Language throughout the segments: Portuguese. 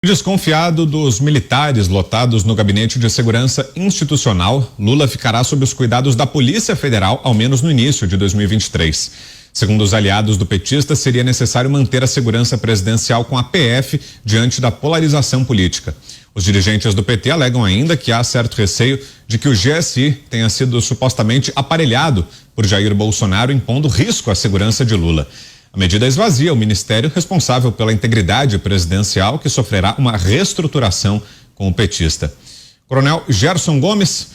Desconfiado dos militares lotados no Gabinete de Segurança Institucional, Lula ficará sob os cuidados da Polícia Federal, ao menos no início de 2023. Segundo os aliados do petista, seria necessário manter a segurança presidencial com a PF diante da polarização política. Os dirigentes do PT alegam ainda que há certo receio de que o GSI tenha sido supostamente aparelhado por Jair Bolsonaro, impondo risco à segurança de Lula. A medida esvazia o ministério responsável pela integridade presidencial, que sofrerá uma reestruturação com o petista. Coronel Gerson Gomes,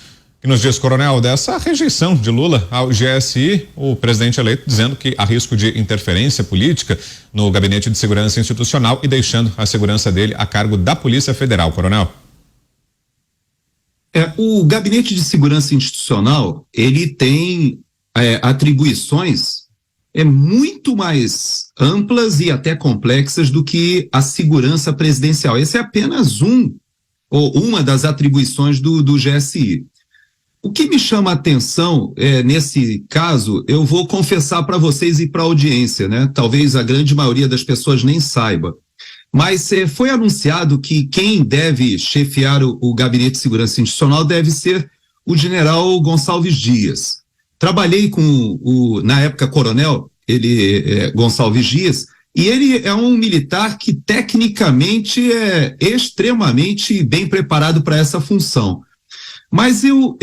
que nos diz, coronel, dessa rejeição de Lula ao GSI, o presidente eleito dizendo que há risco de interferência política no Gabinete de Segurança Institucional e deixando a segurança dele a cargo da Polícia Federal. Coronel. O Gabinete de Segurança Institucional, ele tem atribuições muito mais amplas e até complexas do que a segurança presidencial. Esse é apenas uma das atribuições do GSI. O que me chama a atenção nesse caso, eu vou confessar para vocês e para a audiência, né? Talvez a grande maioria das pessoas nem saiba, mas foi anunciado que quem deve chefiar o Gabinete de Segurança Institucional deve ser o general Gonçalves Dias. Trabalhei com na época, coronel, Gonçalves Dias, e ele é um militar que tecnicamente é extremamente bem preparado para essa função. Mas eu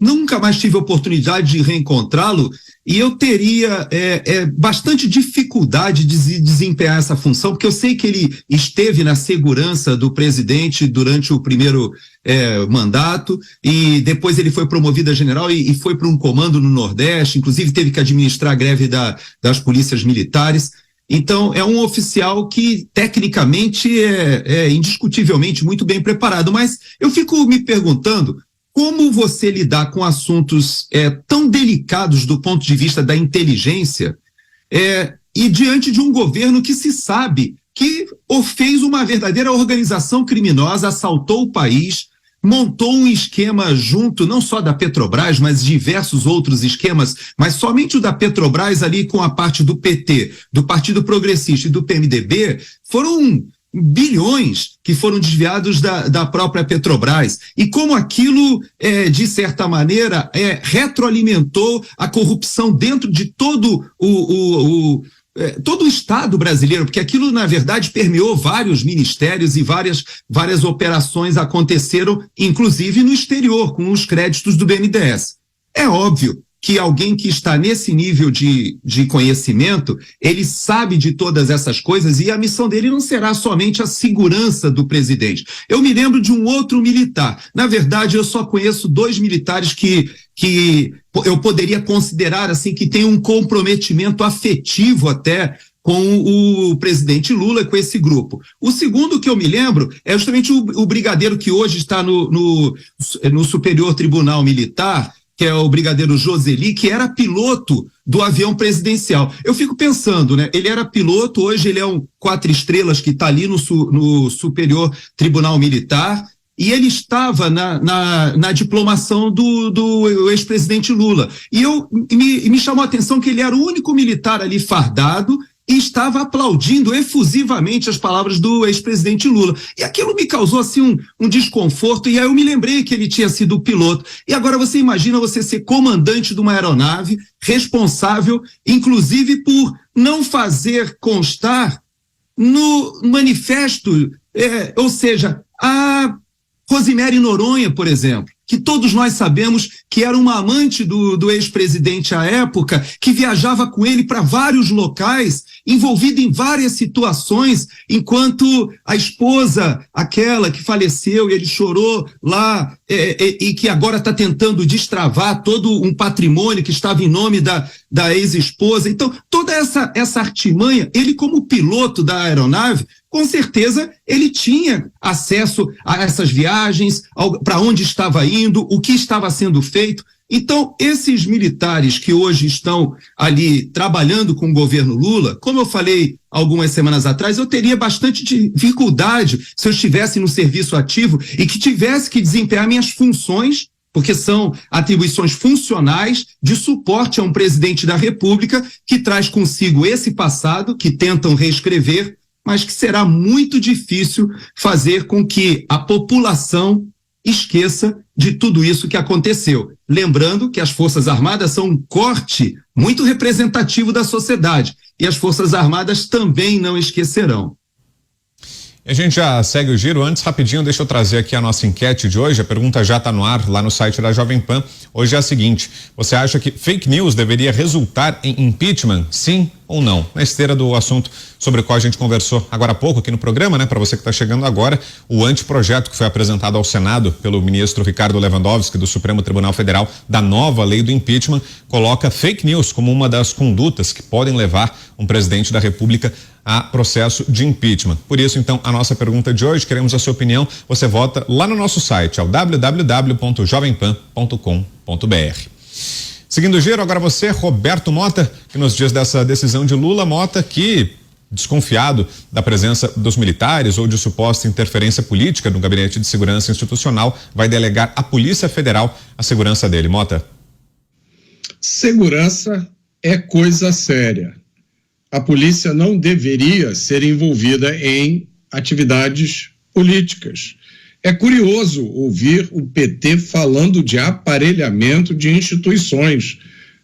nunca mais tive a oportunidade de reencontrá-lo e eu teria bastante dificuldade de desempenhar essa função, porque eu sei que ele esteve na segurança do presidente durante o primeiro mandato e depois ele foi promovido a general e foi para um comando no Nordeste, inclusive teve que administrar a greve das polícias militares. Então, é um oficial que, tecnicamente, é indiscutivelmente muito bem preparado, mas eu fico me perguntando como você lidar com assuntos tão delicados do ponto de vista da inteligência e diante de um governo que se sabe que fez uma verdadeira organização criminosa, assaltou o país, montou um esquema junto, não só da Petrobras, mas diversos outros esquemas, mas somente o da Petrobras ali com a parte do PT, do Partido Progressista e do PMDB, foram bilhões que foram desviados da própria Petrobras. E como aquilo, de certa maneira, retroalimentou a corrupção dentro de todo todo o Estado brasileiro, porque aquilo, na verdade, permeou vários ministérios e várias operações aconteceram, inclusive no exterior, com os créditos do BNDES. É óbvio que alguém que está nesse nível de conhecimento, ele sabe de todas essas coisas e a missão dele não será somente a segurança do presidente. Eu me lembro de um outro militar. Na verdade, eu só conheço 2 militares que eu poderia considerar assim que tem um comprometimento afetivo até com o presidente Lula, com esse grupo. O segundo que eu me lembro é justamente o brigadeiro que hoje está no Superior Tribunal Militar, que é o brigadeiro Joseli, que era piloto do avião presidencial. Eu fico pensando, né? Ele era piloto, hoje ele é um 4 estrelas que está ali no Superior Tribunal Militar, e ele estava na diplomação do ex-presidente Lula. E me chamou a atenção que ele era o único militar ali fardado e estava aplaudindo efusivamente as palavras do ex-presidente Lula. E aquilo me causou assim um desconforto, e aí eu me lembrei que ele tinha sido piloto. E agora você imagina você ser comandante de uma aeronave, responsável, inclusive, por não fazer constar no manifesto, ou seja, a Rosemary Noronha, por exemplo, que todos nós sabemos que era uma amante do ex-presidente à época, que viajava com ele para vários locais, envolvida em várias situações, enquanto a esposa, aquela que faleceu e ele chorou lá, e que agora está tentando destravar todo um patrimônio que estava em nome da ex-esposa. Então, toda essa artimanha, ele como piloto da aeronave, com certeza ele tinha acesso a essas viagens, para onde estava indo, o que estava sendo feito. Então, esses militares que hoje estão ali trabalhando com o governo Lula, como eu falei algumas semanas atrás, eu teria bastante dificuldade se eu estivesse no serviço ativo e que tivesse que desempenhar minhas funções, porque são atribuições funcionais de suporte a um presidente da República que traz consigo esse passado, que tentam reescrever, mas que será muito difícil fazer com que a população esqueça de tudo isso que aconteceu. Lembrando que as Forças Armadas são um corte muito representativo da sociedade e as Forças Armadas também não esquecerão. A gente já segue o giro. Antes, rapidinho, deixa eu trazer aqui a nossa enquete de hoje. A pergunta já está no ar lá no site da Jovem Pan. Hoje é a seguinte: você acha que fake news deveria resultar em impeachment? Sim ou não? Na esteira do assunto sobre o qual a gente conversou agora há pouco aqui no programa, né? Para você que está chegando agora, o anteprojeto que foi apresentado ao Senado pelo ministro Ricardo Lewandowski do Supremo Tribunal Federal da nova lei do impeachment coloca fake news como uma das condutas que podem levar um presidente da República a processo de impeachment. Por isso, então, a nossa pergunta de hoje, queremos a sua opinião. Você vota lá no nosso site, ao www.jovempan.com.br. Seguindo o giro, agora você, Roberto Mota, que nos dias dessa decisão de Lula, Mota, que, desconfiado da presença dos militares ou de suposta interferência política no Gabinete de Segurança Institucional, vai delegar à Polícia Federal a segurança dele. Mota. Segurança é coisa séria. A polícia não deveria ser envolvida em atividades políticas. É curioso ouvir o PT falando de aparelhamento de instituições,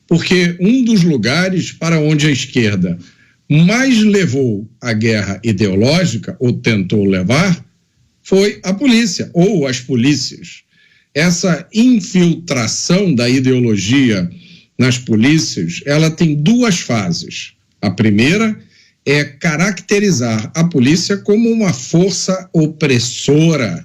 porque um dos lugares para onde a esquerda mais levou a guerra ideológica, ou tentou levar, foi a polícia, ou as polícias. Essa infiltração da ideologia nas polícias, ela tem duas fases. A primeira é caracterizar a polícia como uma força opressora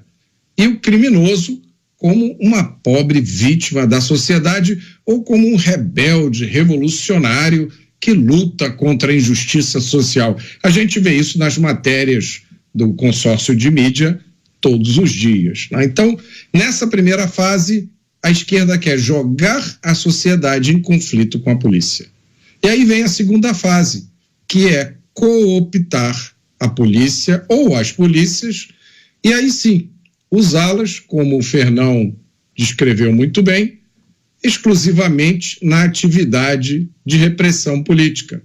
e o criminoso como uma pobre vítima da sociedade ou como um rebelde revolucionário que luta contra a injustiça social. A gente vê isso nas matérias do consórcio de mídia todos os dias, né? Então, nessa primeira fase, a esquerda quer jogar a sociedade em conflito com a polícia. E aí vem a segunda fase, que é cooptar a polícia ou as polícias, e aí sim, usá-las, como o Fernão descreveu muito bem, exclusivamente na atividade de repressão política.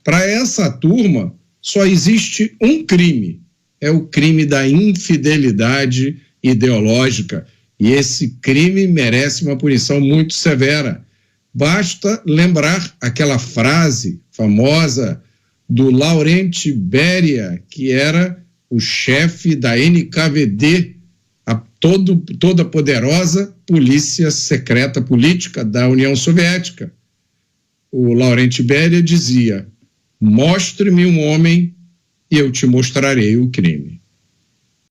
Para essa turma, só existe um crime, é o crime da infidelidade ideológica, e esse crime merece uma punição muito severa. Basta lembrar aquela frase famosa do Laurent Beria, que era o chefe da NKVD, a toda poderosa polícia secreta política da União Soviética. O Laurent Beria dizia: mostre-me um homem e eu te mostrarei o crime.